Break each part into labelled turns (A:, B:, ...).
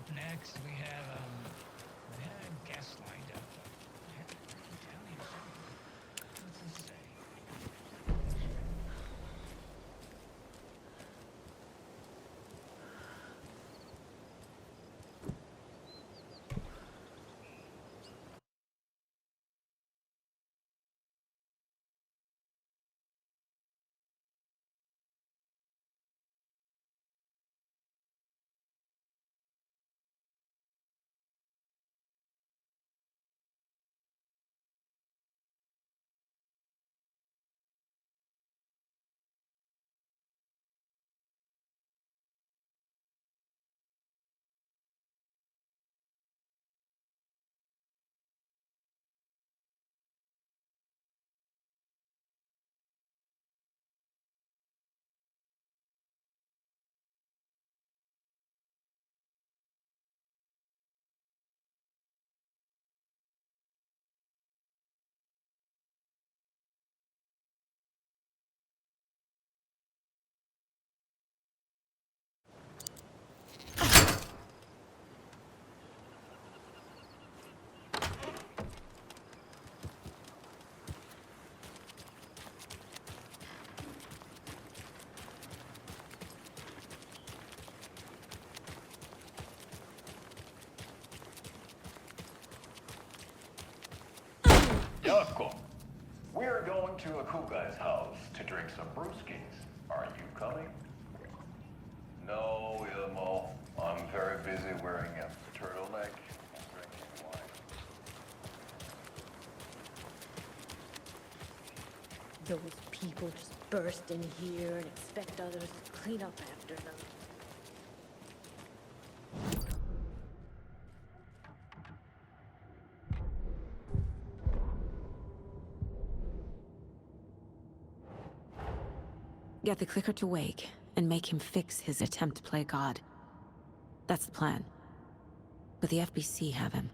A: Up next, we have a guest lined up. I have to write it down here somewhere. What's this say?
B: Yako, we're going to Akugai's house to drink some brewskis. Are you coming? No, Ilmo. I'm very busy wearing a turtleneck and drinking wine.
C: Those people just burst in here and expect others to clean up after them.
D: Get the clicker to wake, and make him fix his attempt to play God. That's the plan. But the FBC have him.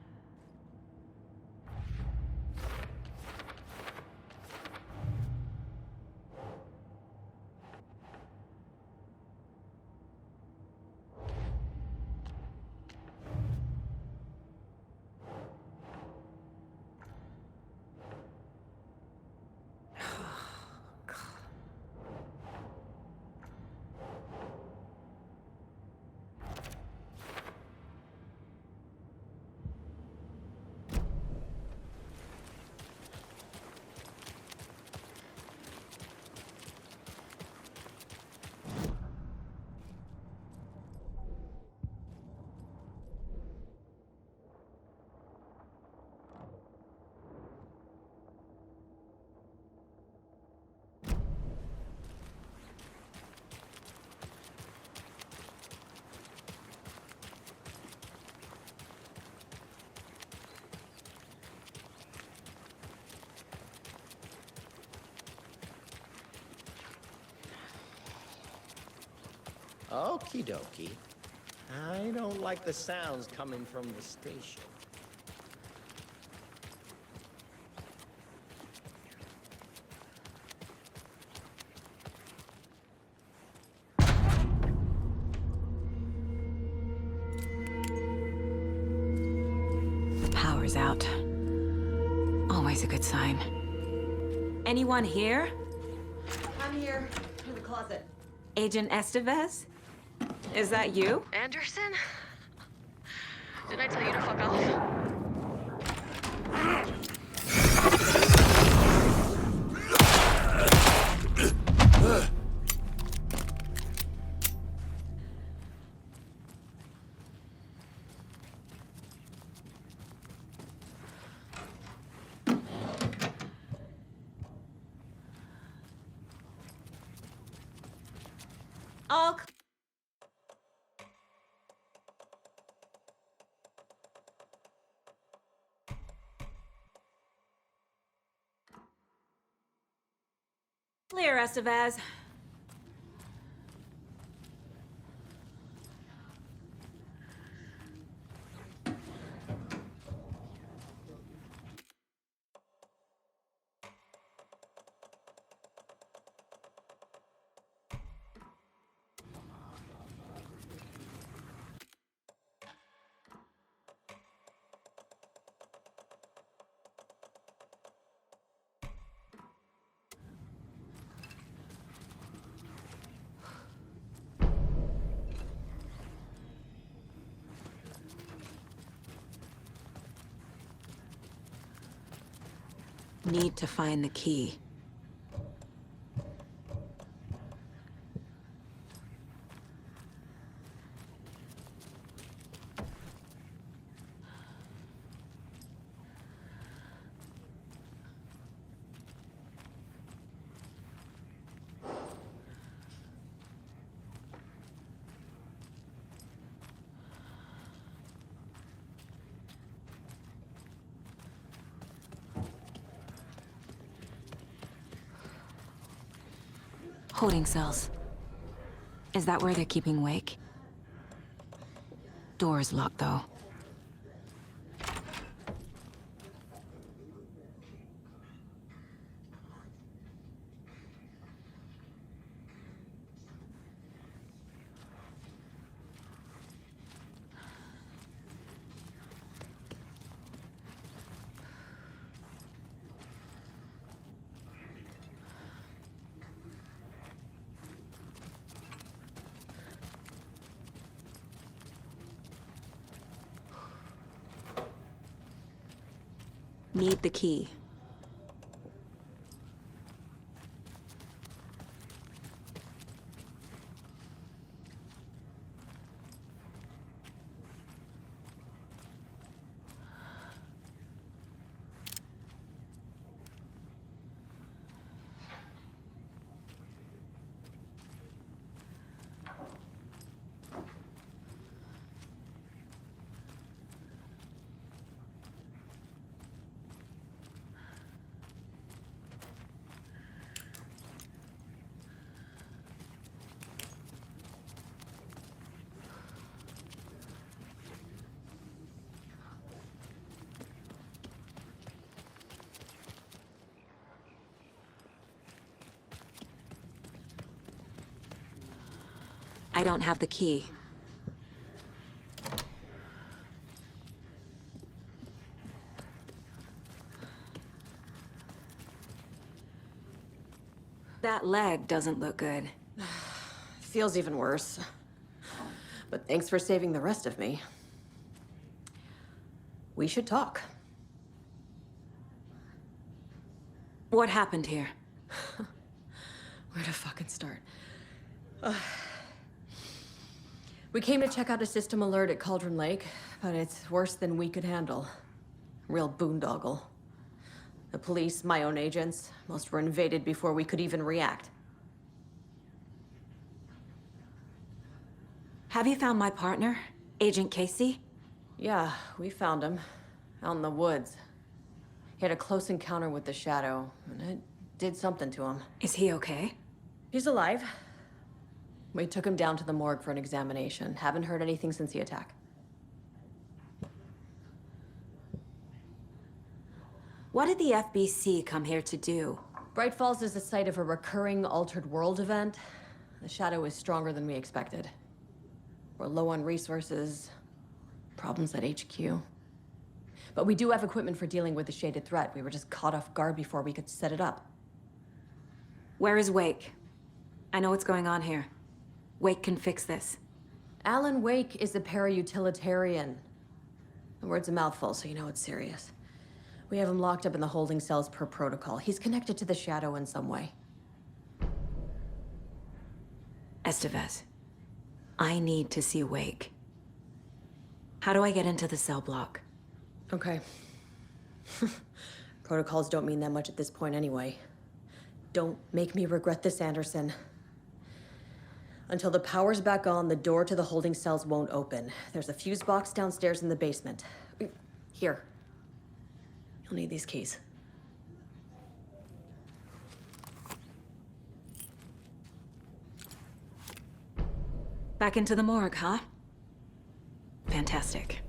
E: Okie dokie. I don't like the sounds coming from the station.
D: Power's out. Always a good sign. Anyone here?
F: I'm here, in the closet.
D: Agent Estevez? Is that you?
F: Anderson? Did I tell you to fuck off?
D: All clear, Estevez. Need to find the key. Holding cells. Is that where they're keeping Wake? Door's locked, though. Need the key. I don't have the key. That leg doesn't look good.
G: Feels even worse. But thanks for saving the rest of me. We should talk.
D: What happened here?
G: Where to fucking start? We came to check out a system alert at Cauldron Lake, but it's worse than we could handle. Real boondoggle. The police, my own agents, most were invaded before we could even react.
D: Have you found my partner, Agent Casey?
G: Yeah, we found him. Out in the woods. He had a close encounter with the Shadow, and it did something to him.
D: Is he okay?
G: He's alive. We took him down to the morgue for an examination. Haven't heard anything since the attack.
D: What did the FBC come here to do?
G: Bright Falls is the site of a recurring altered world event. The Shadow is stronger than we expected. We're low on resources, problems at HQ. But we do have equipment for dealing with the shaded threat. We were just caught off guard before we could set it up.
D: Where is Wake? I know what's going on here. Wake can fix this.
G: Alan Wake is a para-utilitarian. The word's a mouthful, so you know it's serious. We have him locked up in the holding cells per protocol. He's connected to the Shadow in some way.
D: Estevez, I need to see Wake. How do I get into the cell block?
G: Okay. Protocols don't mean that much at this point anyway. Don't make me regret this, Anderson. Until the power's back on, the door to the holding cells won't open. There's a fuse box downstairs in the basement. Here. You'll need these keys.
D: Back into the morgue, huh? Fantastic.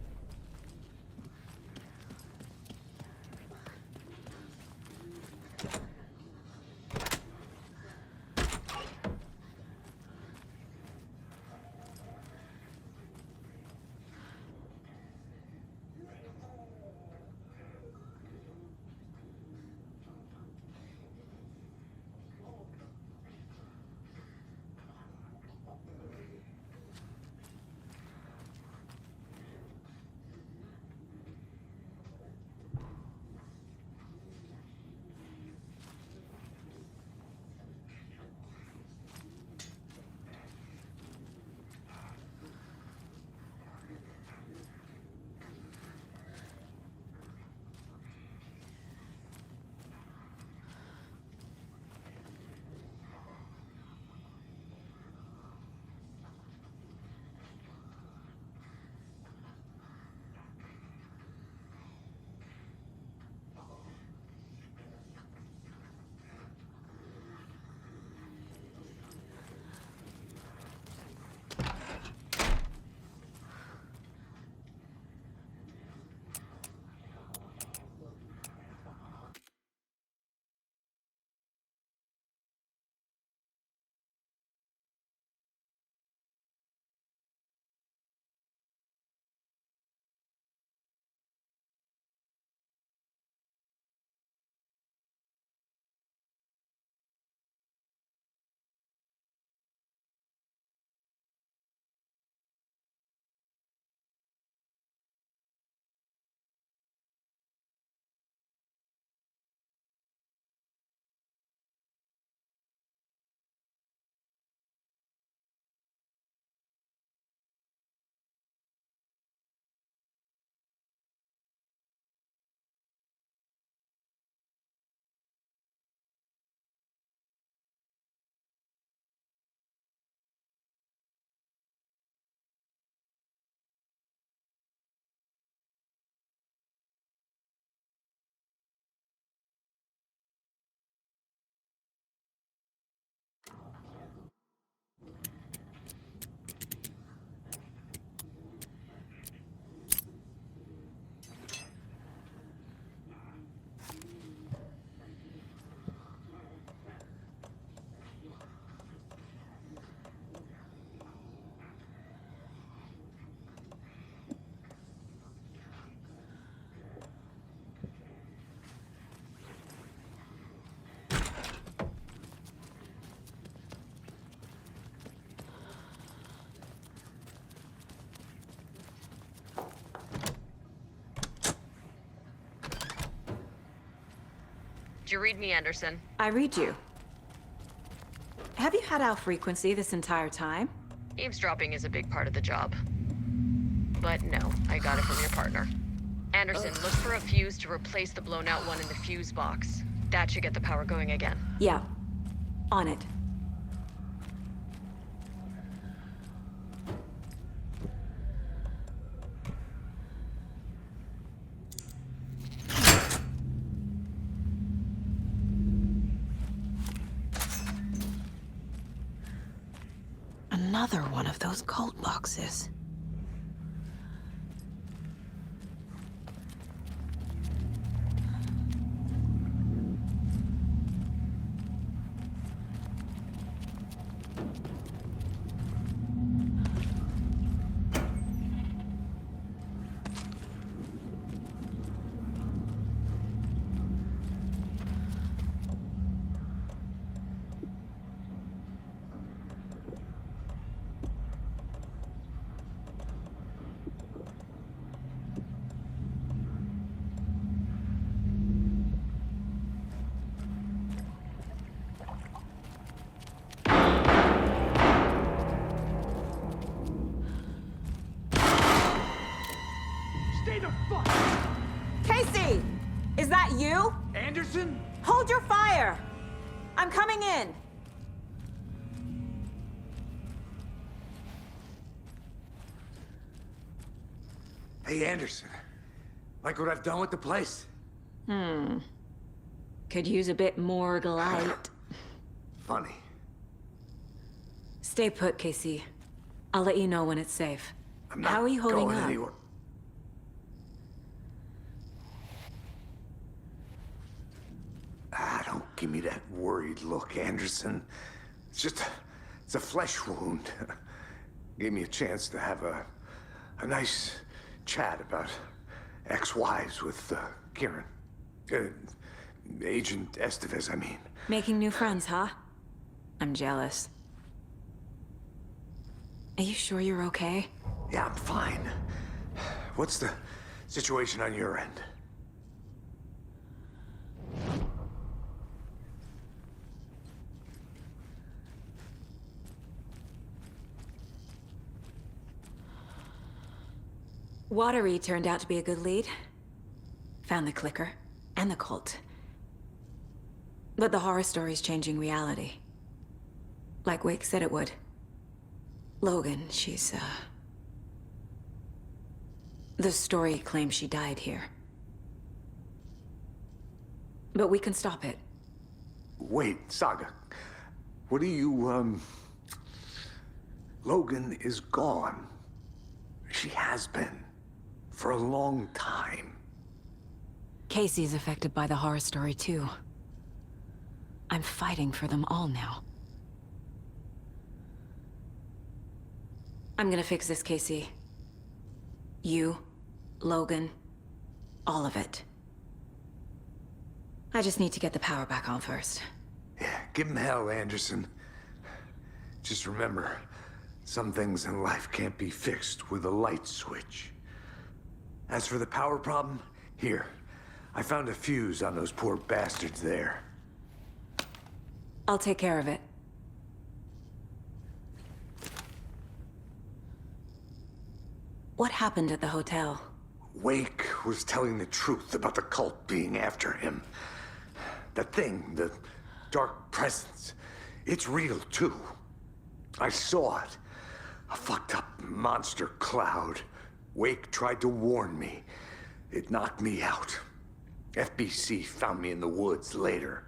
F: Did you read me, Anderson?
D: I read you. Have you had our frequency this entire time?
F: Eavesdropping is a big part of the job. But no, I got it from your partner. Anderson, look for a fuse to replace the blown out one in the fuse box. That should get the power going again.
D: Yeah. On it. Another one of those cult boxes.
A: Stay the fuck!
D: Casey! Is that you?
A: Anderson?
D: Hold your fire! I'm coming in!
H: Hey, Anderson. Like what I've done with the place?
D: Could use a bit more light.
H: Funny.
D: Stay put, Casey. I'll let you know when it's safe.
H: I'm not
D: How are you holding
H: going
D: up?
H: anywhere. Don't give me that worried look, Anderson. It's a flesh wound. Gave me a chance to have a nice chat about ex-wives with Kieran. Agent Estevez, I mean.
D: Making new friends, huh? I'm jealous. Are you sure you're okay?
H: Yeah, I'm fine. What's the situation on your end?
D: Watery turned out to be a good lead. Found the clicker, and the cult. But the horror story's changing reality. Like Wake said it would. Logan, she's, the story claims she died here. But we can stop it.
H: Wait, Saga. What do you, Logan is gone. She has been. For a long time.
D: Casey's affected by the horror story, too. I'm fighting for them all now. I'm gonna fix this, Casey. You, Logan, all of it. I just need to get the power back on first.
H: Yeah, give him hell, Anderson. Just remember, some things in life can't be fixed with a light switch. As for the power problem, here. I found a fuse on those poor bastards there.
D: I'll take care of it. What happened at the hotel?
H: Wake was telling the truth about the cult being after him. That thing, the dark presence, it's real too. I saw it. A fucked up monster cloud. Wake tried to warn me. It knocked me out. FBC found me in the woods later.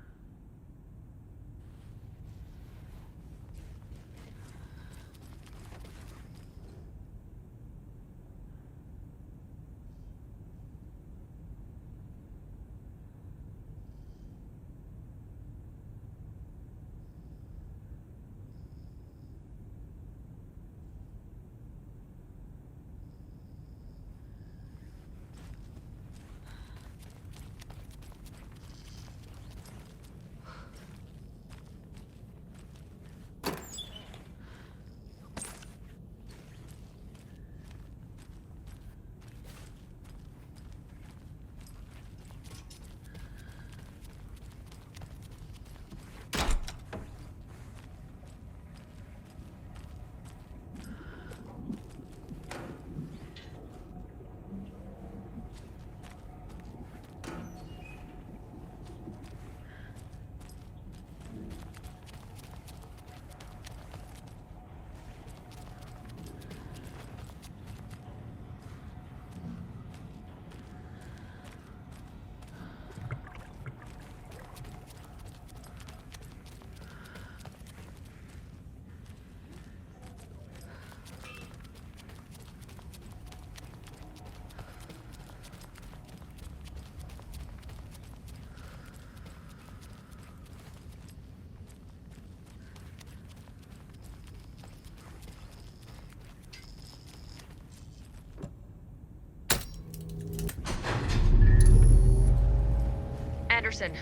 F: Anderson,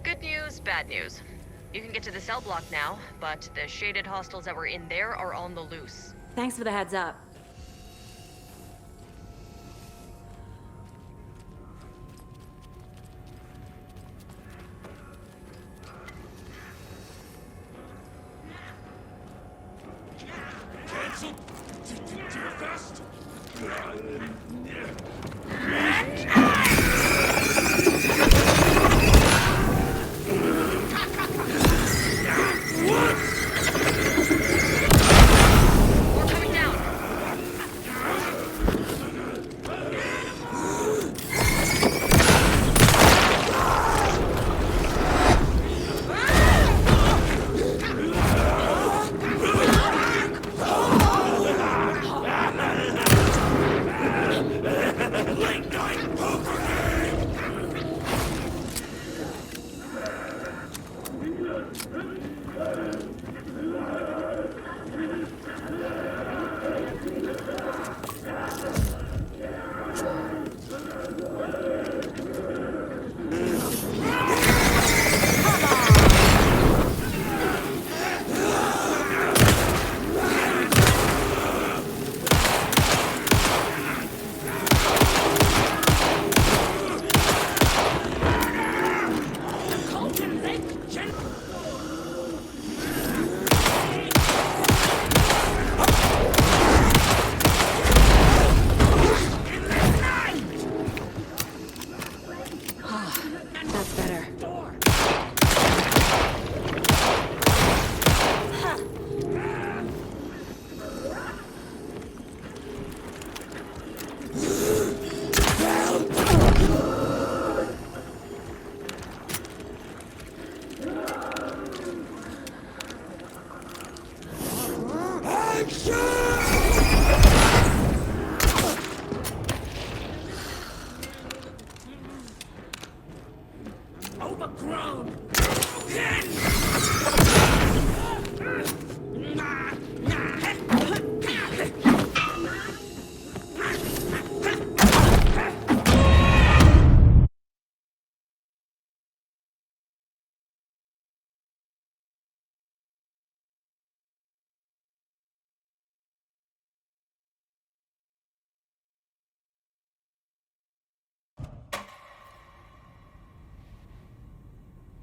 F: good news, bad news. You can get to the cell block now, but the shaded hostiles that were in there are on the loose.
D: Thanks for the heads up.
A: Cancel. Dear fast.
F: We're coming down.
D: That's better.
A: Overgrown.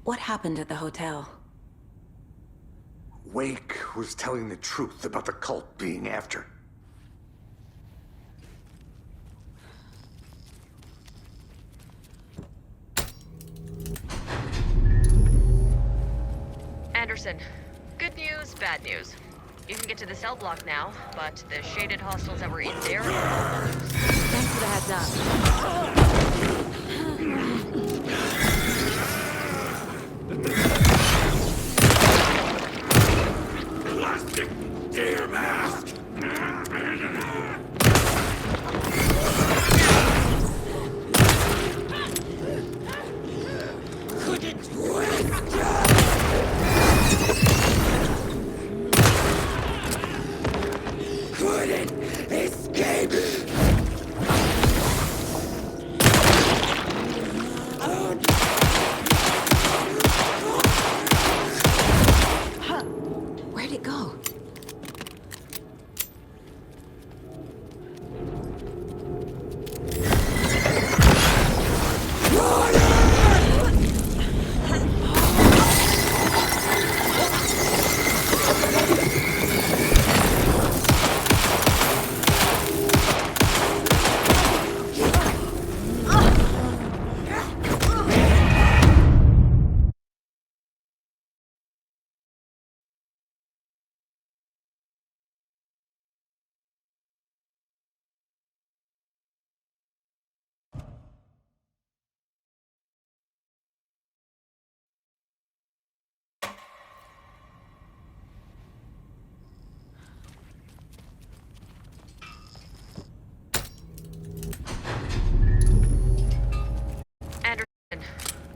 D: What happened at the hotel?
H: Wake was telling the truth about the cult being after.
F: Anderson, good news, bad news. You can get to the cell block now, but the shaded hostiles that were in there are on the loose.
D: Thanks for the heads up.
A: Plastic deer mask. Couldn't couldn't escape.
D: Where'd it go?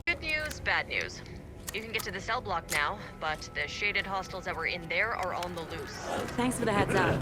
F: Good news, bad news. You can get to the cell block now, but the shaded hostiles that were in there are on the loose.
D: Thanks for the heads up.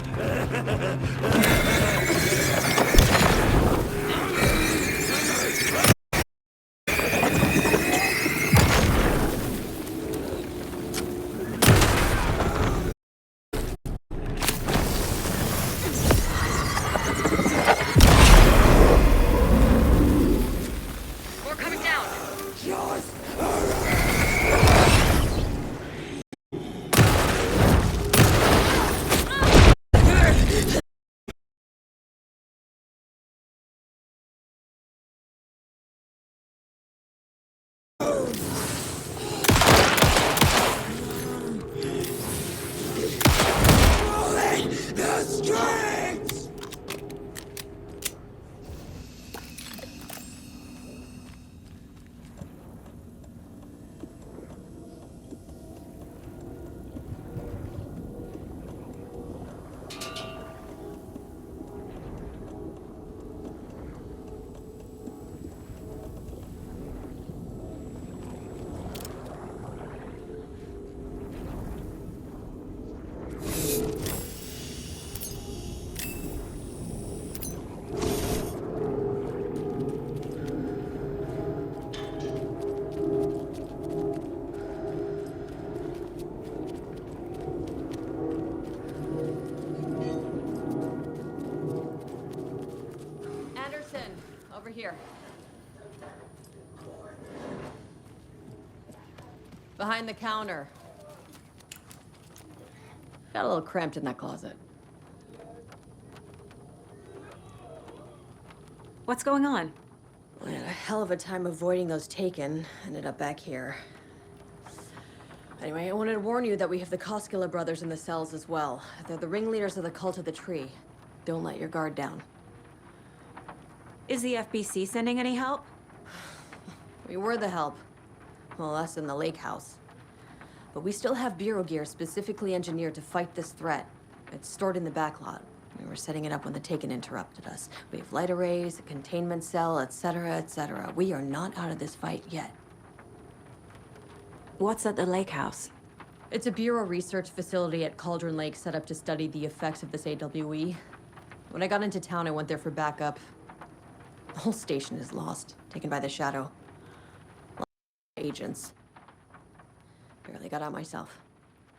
G: Over here. Behind the counter. Got a little cramped in that closet.
D: What's going on?
G: We had a hell of a time avoiding those taken. Ended up back here. Anyway, I wanted to warn you that we have the Koskela brothers in the cells as well. They're the ringleaders of the Cult of the Tree. Don't let your guard down.
D: Is the FBC sending any help?
G: We were the help. Well, us in the lake house. But we still have Bureau gear specifically engineered to fight this threat. It's stored in the backlot. We were setting it up when the Taken interrupted us. We have light arrays, a containment cell, etc., etc. We are not out of this fight yet.
D: What's at the lake house?
G: It's a Bureau research facility at Cauldron Lake set up to study the effects of this AWE. When I got into town, I went there for backup. The whole station is lost, taken by the Shadow. Agents. Barely got out myself.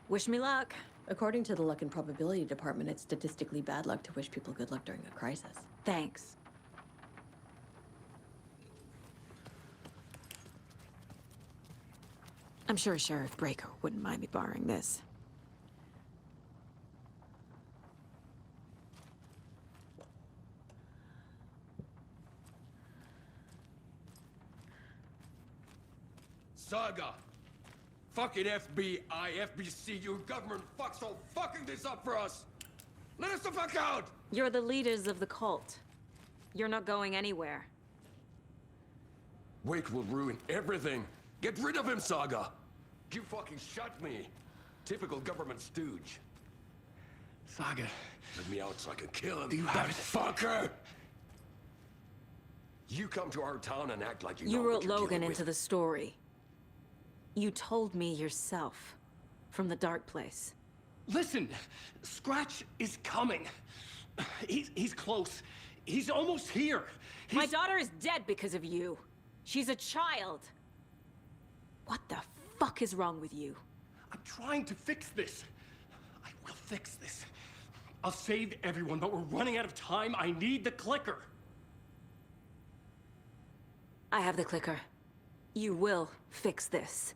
D: Wish me luck.
G: According to the Luck and Probability Department, it's statistically bad luck to wish people good luck during a crisis.
D: Thanks. I'm sure Sheriff Breaker wouldn't mind me borrowing this.
I: Saga! Fucking FBI, FBC, you government fucks all fucking this up for us! Let us the fuck out!
D: You're the leaders of the cult. You're not going anywhere.
I: Wake will ruin everything! Get rid of him, Saga! You fucking shut me! Typical government stooge.
A: Saga,
I: Let me out so I can kill him.
A: You
I: that
A: have it.
I: fucker! You come to our town and act like you know
D: You
I: what
D: wrote
I: you're
D: Logan
I: dealing
D: into
I: with.
D: the story. You told me yourself. From the dark place.
J: Listen, Scratch is coming. He's close. He's almost here.
D: My daughter is dead because of you. She's a child. What the fuck is wrong with you?
J: I'm trying to fix this. I will fix this. I'll save everyone, but we're running out of time. I need the clicker.
D: I have the clicker. You will fix this.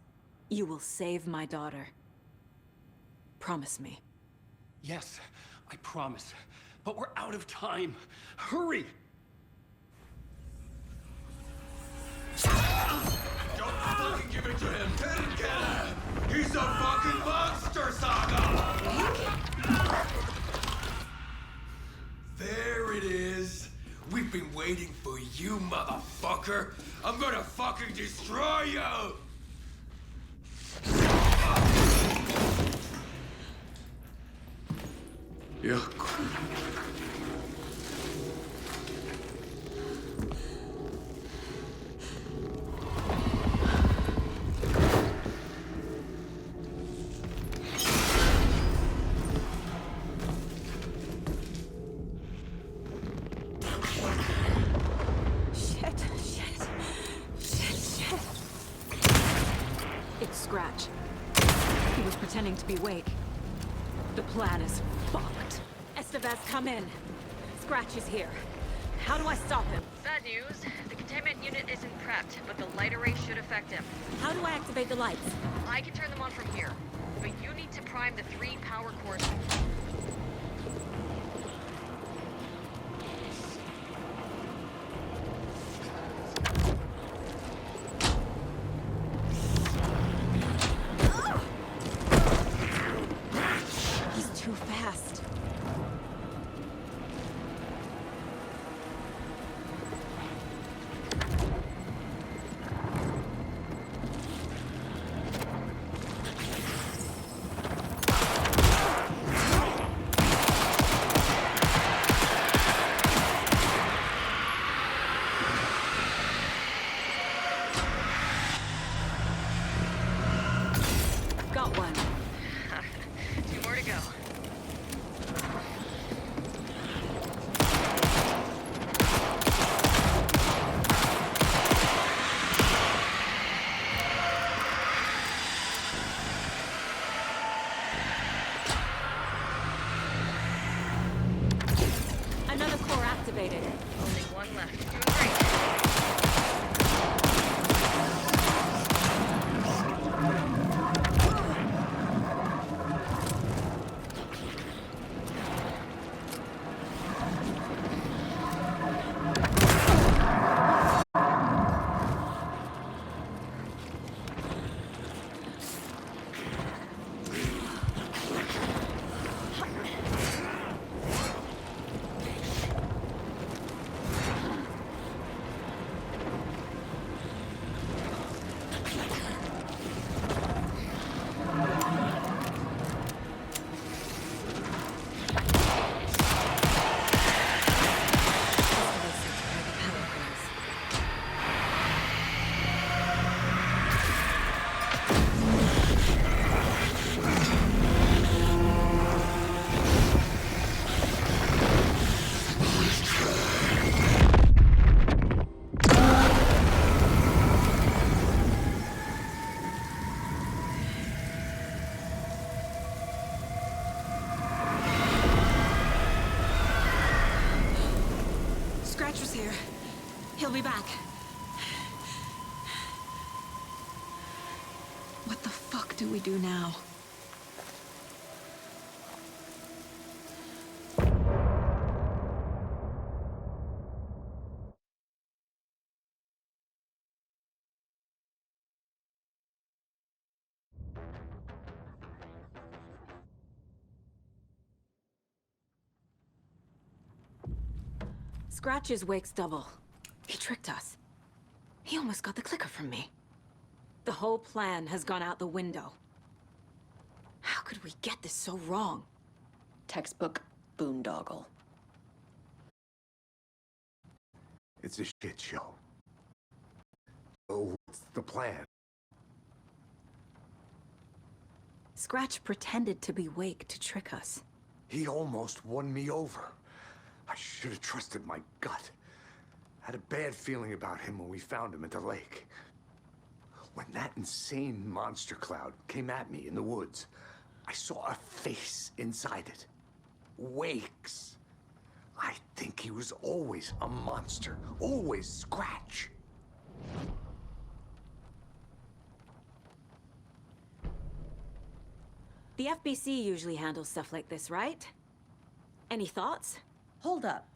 D: You will save my daughter. Promise me.
J: Yes, I promise. But we're out of time. Hurry!
I: Don't fucking give it to him! Get him! He's a fucking monster, Saga! There it is! We've been waiting for you, motherfucker! I'm gonna fucking destroy you! Yeah.
D: Shit. It's Scratch. He was pretending to be Wake. The plan is fucked. Estevez, come in. Scratch is here. How do I stop him?
F: Bad news. The containment unit isn't prepped, but the light array should affect him.
D: How do I activate the lights?
F: I can turn them on from here, but you need to prime the 3 power cores.
D: He's too fast. Got one.
F: 2 more to go.
D: Another core activated.
F: Only one left. Doing great.
D: Scratch was here. He'll be back. What the fuck do we do now? Scratch is Wake's double. He tricked us. He almost got the clicker from me. The whole plan has gone out the window. How could we get this so wrong?
G: Textbook boondoggle.
H: It's a shit show. So what's the plan?
D: Scratch pretended to be Wake to trick us.
H: He almost won me over. I should have trusted my gut. Had a bad feeling about him when we found him at the lake. When that insane monster cloud came at me in the woods, I saw a face inside it. Wake's. I think he was always a monster. Always Scratch.
D: The FBC usually handles stuff like this, right? Any thoughts?
G: Hold up.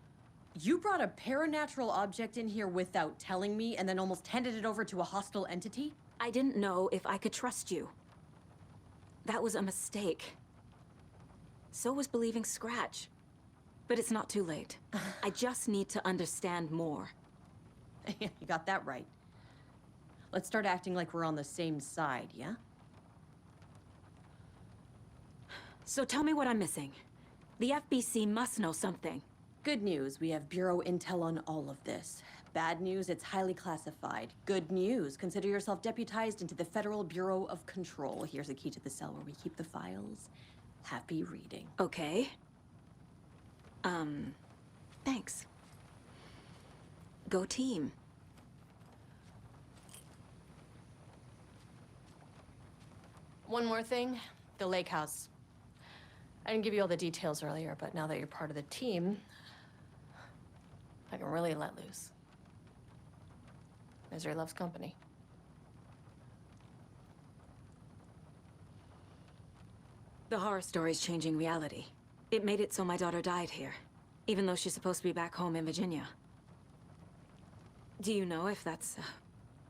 G: You brought a paranatural object in here without telling me and then almost handed it over to a hostile entity?
D: I didn't know if I could trust you. That was a mistake. So was believing Scratch. But it's not too late. I just need to understand more.
G: You got that right. Let's start acting like we're on the same side, yeah?
D: So tell me what I'm missing. The FBC must know something.
G: Good news, we have Bureau intel on all of this. Bad news, it's highly classified. Good news, consider yourself deputized into the Federal Bureau of Control. Here's a key to the cell where we keep the files. Happy reading.
D: Okay. Thanks. Go team.
G: One more thing, the lake house. I didn't give you all the details earlier, but now that you're part of the team, I can really let loose. Misery loves company.
D: The horror story's changing reality. It made it so my daughter died here, even though she's supposed to be back home in Virginia. Do you know if that's...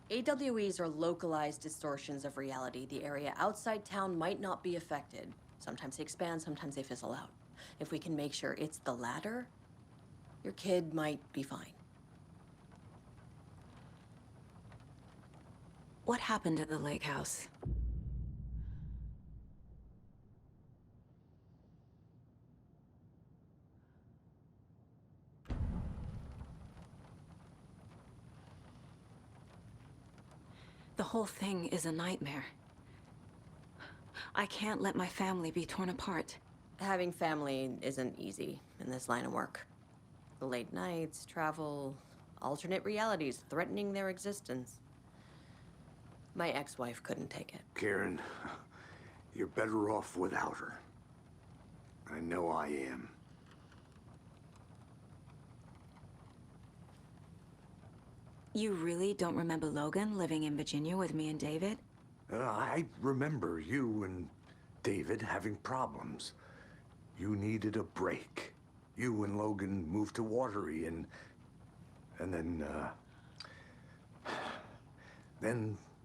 G: AWEs are localized distortions of reality. The area outside town might not be affected. Sometimes they expand, sometimes they fizzle out. If we can make sure it's the latter, your kid might be fine.
D: What happened at the lake house? The whole thing is a nightmare. I can't let my family be torn apart.
G: Having family isn't easy in this line of work. The late nights, travel, alternate realities threatening their existence. My ex-wife couldn't take it.
H: Karen, you're better off without her. I know I am.
D: You really don't remember Logan living in Virginia with me and David?
H: I remember you and David having problems. You needed a break. You and Logan moved to Watery and then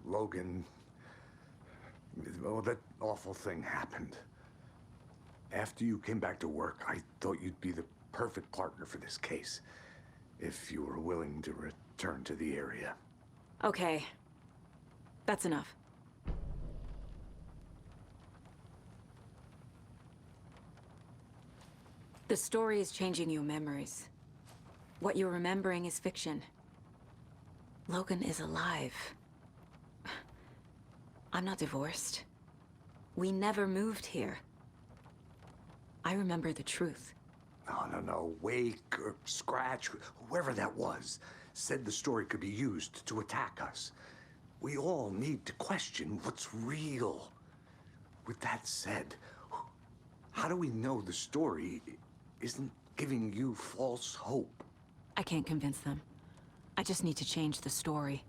H: Logan, well, that awful thing happened. After you came back to work, I thought you'd be the perfect partner for this case, if you were willing to return to the area.
D: Okay. That's enough. The story is changing your memories. What you're remembering is fiction. Logan is alive. I'm not divorced. We never moved here. I remember the truth.
H: No. Wake or Scratch, whoever that was, said the story could be used to attack us. We all need to question what's real. With that said, how do we know the story isn't giving you false hope?
D: I can't convince them. I just need to change the story.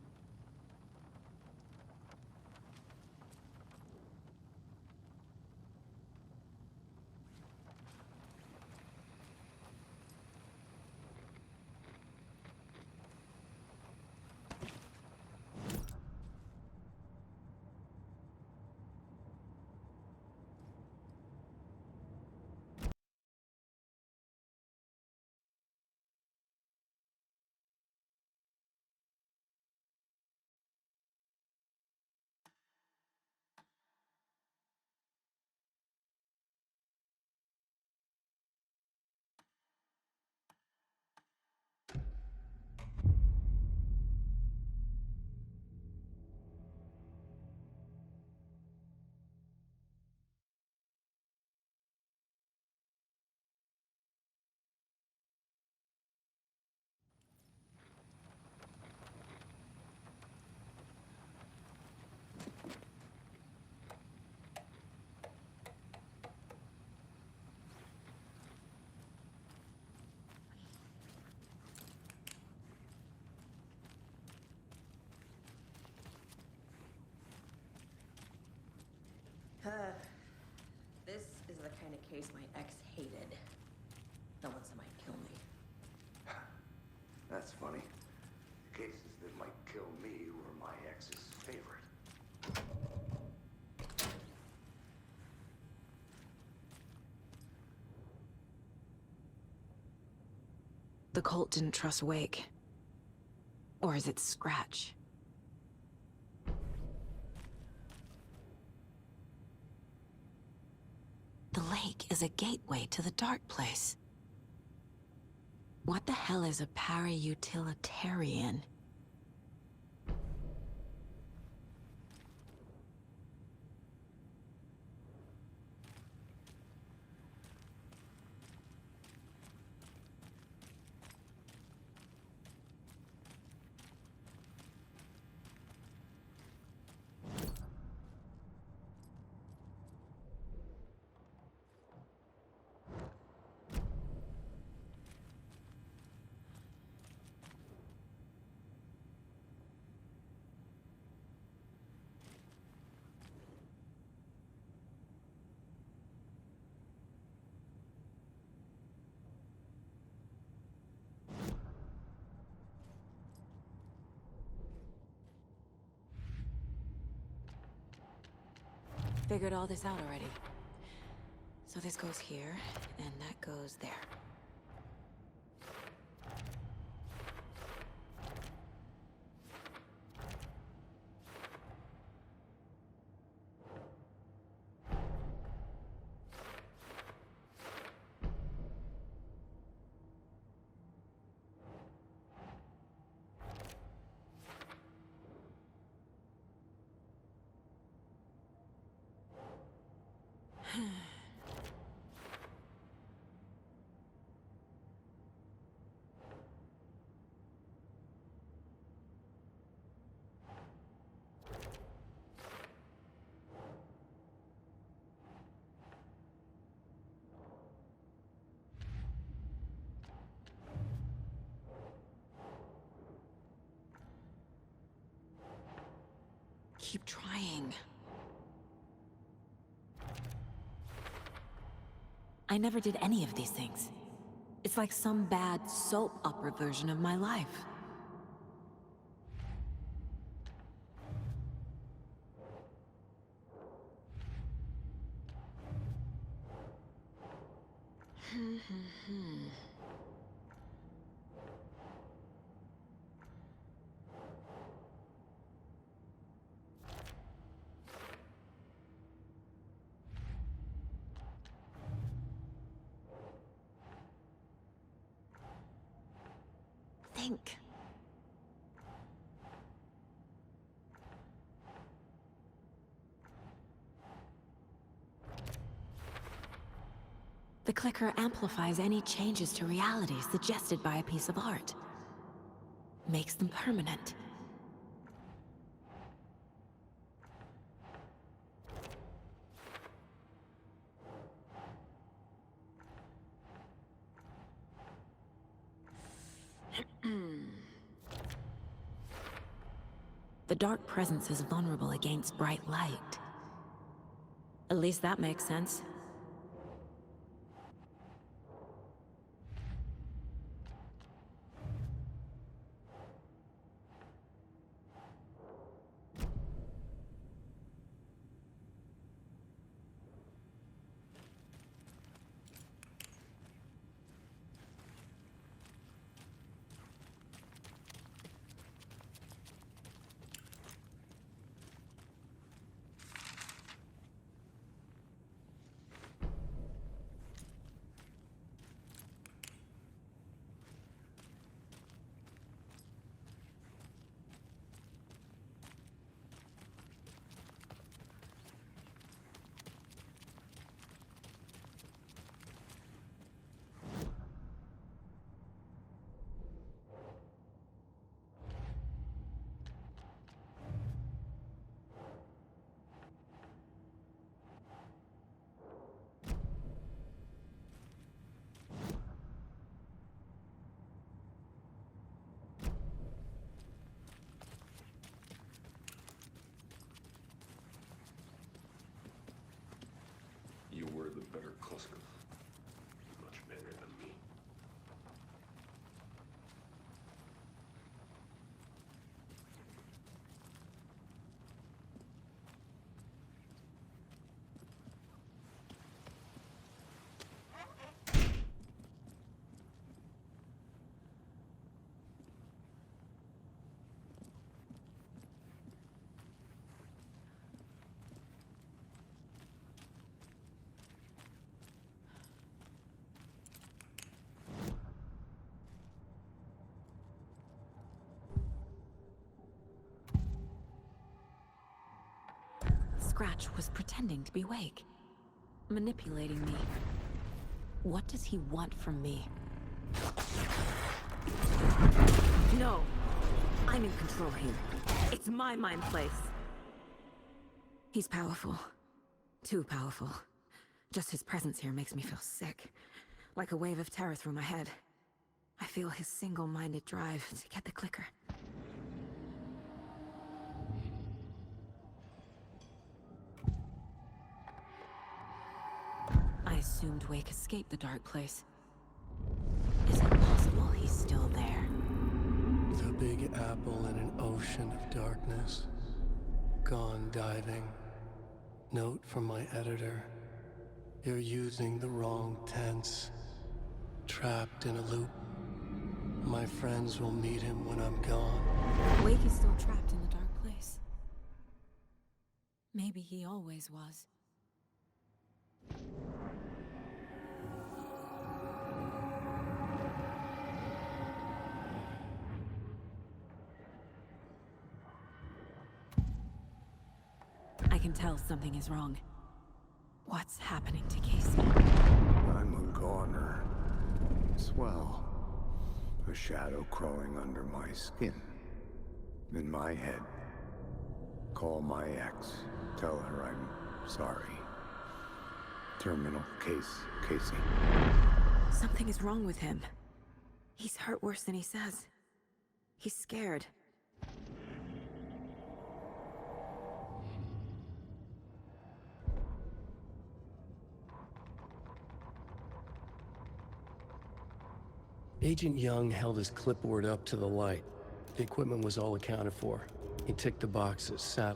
G: This is the kind of case my ex hated. The ones that might kill me.
H: That's funny. Cases that might kill me were my ex's favorite.
D: The cult didn't trust Wake. Or is it Scratch? The lake is a gateway to the dark place. What the hell is a para-utilitarian? Figured all this out already. So this goes here, and that goes there. Keep trying. I never did any of these things. It's like some bad soap opera version of my life. Think. The clicker amplifies any changes to reality suggested by a piece of art. Makes them permanent. The dark presence is vulnerable against bright light. At least that makes sense.
K: You were the better Koskov. Much better than me.
D: Scratch was pretending to be Wake, manipulating me. What does he want from me? No! I'm in control here. It's my mind place. He's powerful. Too powerful. Just his presence here makes me feel sick. Like a wave of terror through my head. I feel his single-minded drive to get the clicker. I assumed Wake escaped the dark place. Is it possible he's still there?
L: The Big Apple in an ocean of darkness. Gone diving. Note from my editor. You're using the wrong tense. Trapped in a loop. My friends will meet him when I'm gone.
D: Wake is still trapped in the dark place. Maybe he always was. I can tell something is wrong. What's happening to Casey?
H: I'm a goner. Swell. A shadow crawling under my skin. In my head. Call my ex. Tell her I'm sorry. Terminal case, Casey.
D: Something is wrong with him. He's hurt worse than he says. He's scared.
L: Agent Young held his clipboard up to the light. The equipment was all accounted for. He ticked the boxes, sat.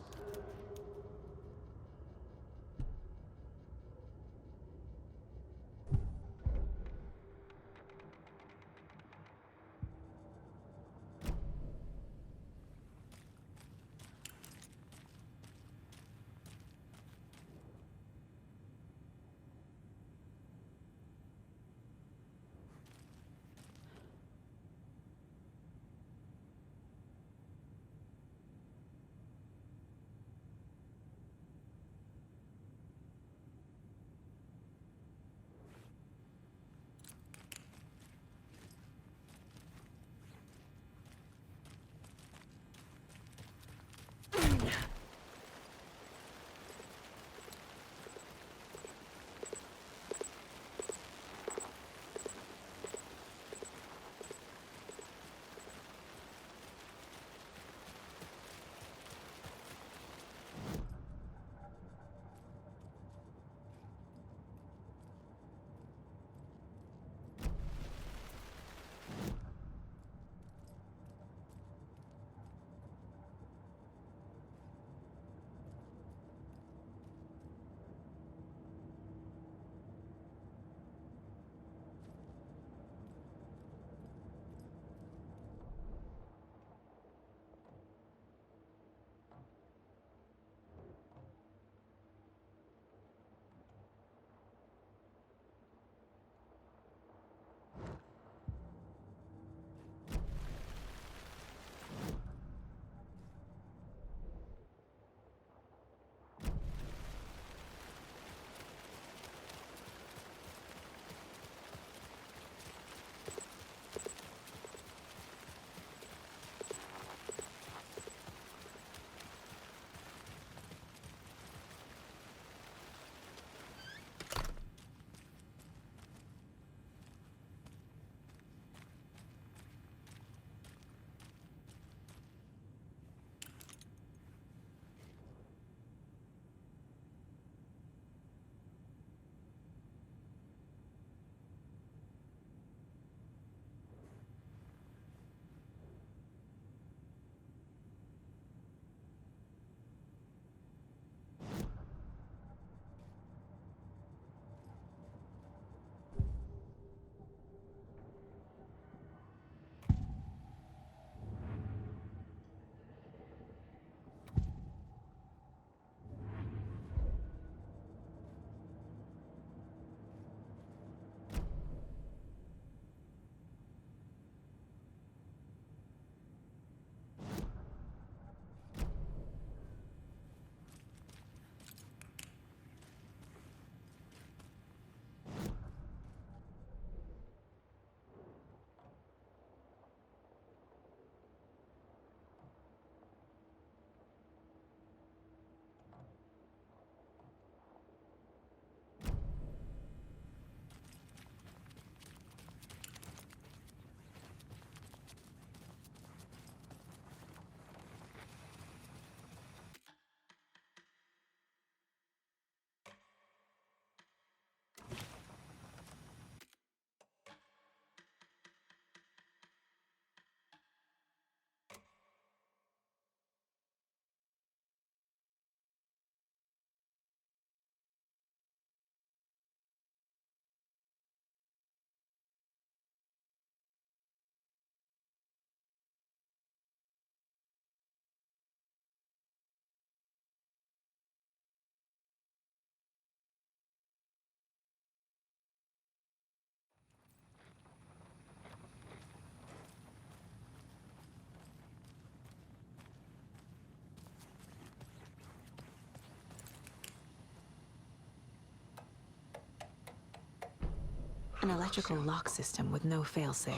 D: An electrical lock system with no failsafe.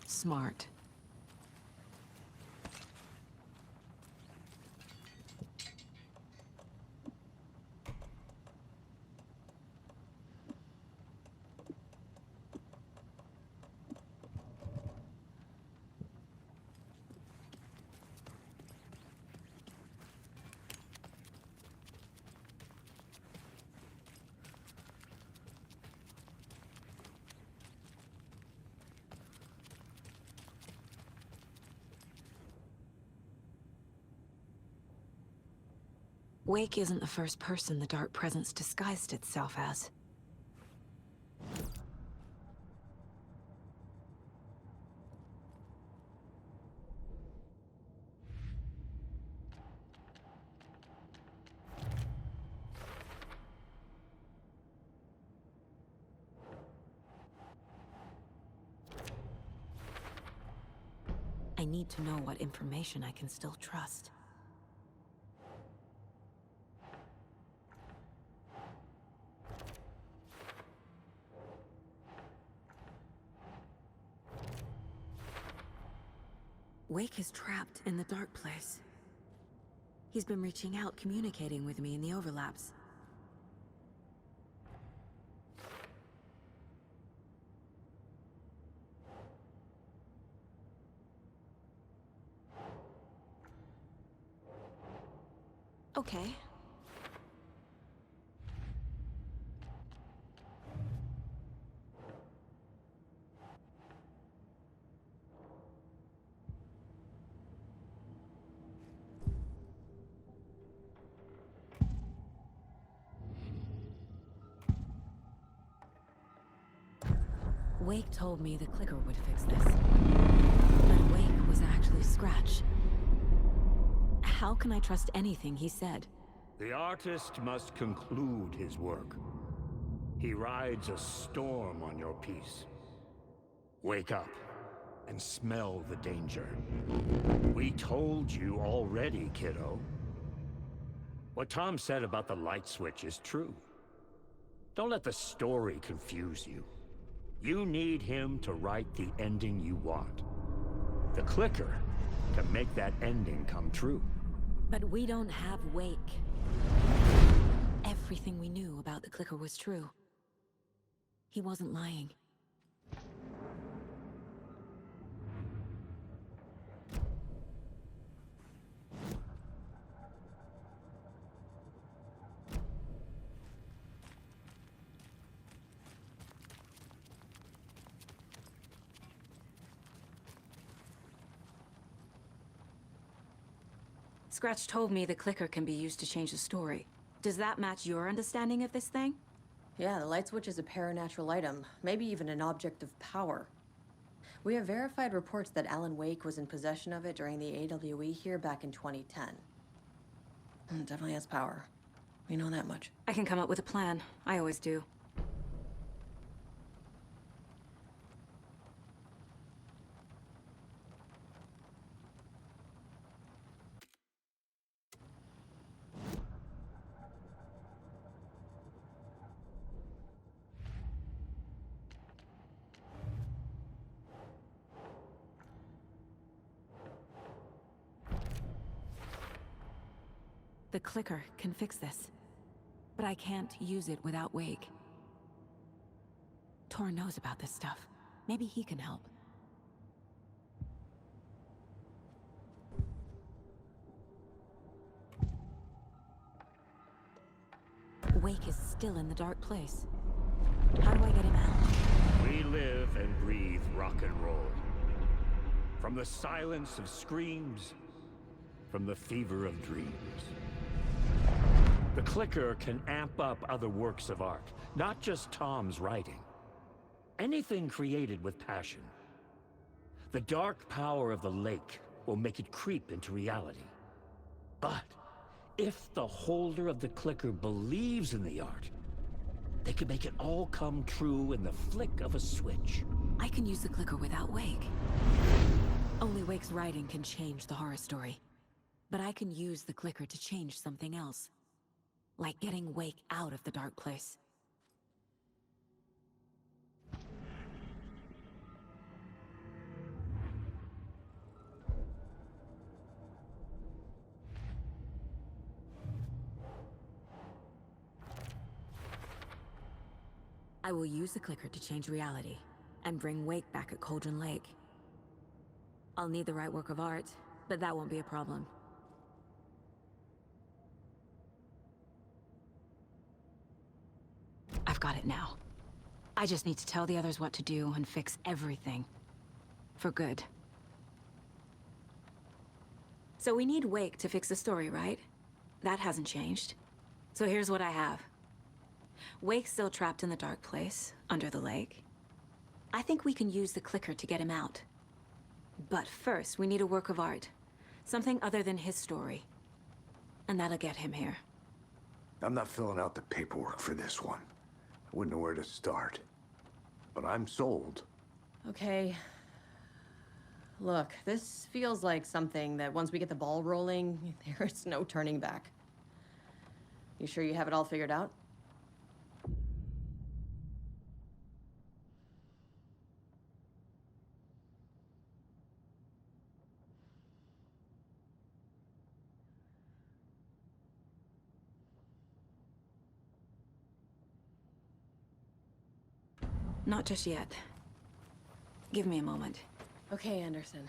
D: Smart. Wake isn't the first person the Dark Presence disguised itself as. I need to know what information I can still trust. Wake is trapped in the dark place. He's been reaching out, communicating with me in the overlaps. Okay. Wake told me the clicker would fix this. But Wake was actually Scratch. How can I trust anything he said?
M: The artist must conclude his work. He rides a storm on your piece. Wake up and smell the danger. We told you already, kiddo. What Tom said about the light switch is true. Don't let the story confuse you. You need him to write the ending you want. The clicker can make that ending come true.
D: But we don't have Wake. Everything we knew about the clicker was true. He wasn't lying. Scratch told me the clicker can be used to change the story. Does that match your understanding of this thing?
G: Yeah, the light switch is a paranatural item, maybe even an object of power. We have verified reports that Alan Wake was in possession of it during the AWE here back in 2010. It definitely has power. We know that much.
D: I can come up with a plan. I always do. The clicker can fix this, but I can't use it without Wake. Tor knows about this stuff. Maybe he can help. Wake is still in the dark place. How do I get him out?
M: We live and breathe rock and roll. From the silence of screams, from the fever of dreams. The clicker can amp up other works of art, not just Tom's writing. Anything created with passion. The dark power of the lake will make it creep into reality. But if the holder of the clicker believes in the art, they can make it all come true in the flick of a switch.
D: I can use the clicker without Wake. Only Wake's writing can change the horror story. But I can use the clicker to change something else. Like getting Wake out of the dark place. I will use the clicker to change reality and bring Wake back at Cauldron Lake. I'll need the right work of art, but that won't be a problem. I've got it now. I just need to tell the others what to do and fix everything. For good. So we need Wake to fix the story, right? That hasn't changed. So here's what I have. Wake's still trapped in the dark place, under the lake. I think we can use the clicker to get him out. But first, we need a work of art. Something other than his story. And that'll get him here.
H: I'm not filling out the paperwork for this one. I wouldn't know where to start. But I'm sold.
G: Okay. Look, this feels like something that once we get the ball rolling, there's no turning back. You sure you have it all figured out?
D: Not just yet. Give me a moment.
G: Okay, Anderson.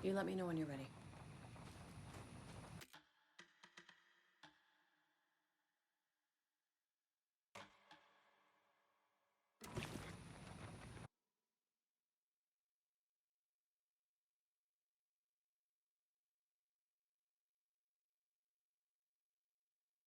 G: You let me know when you're ready.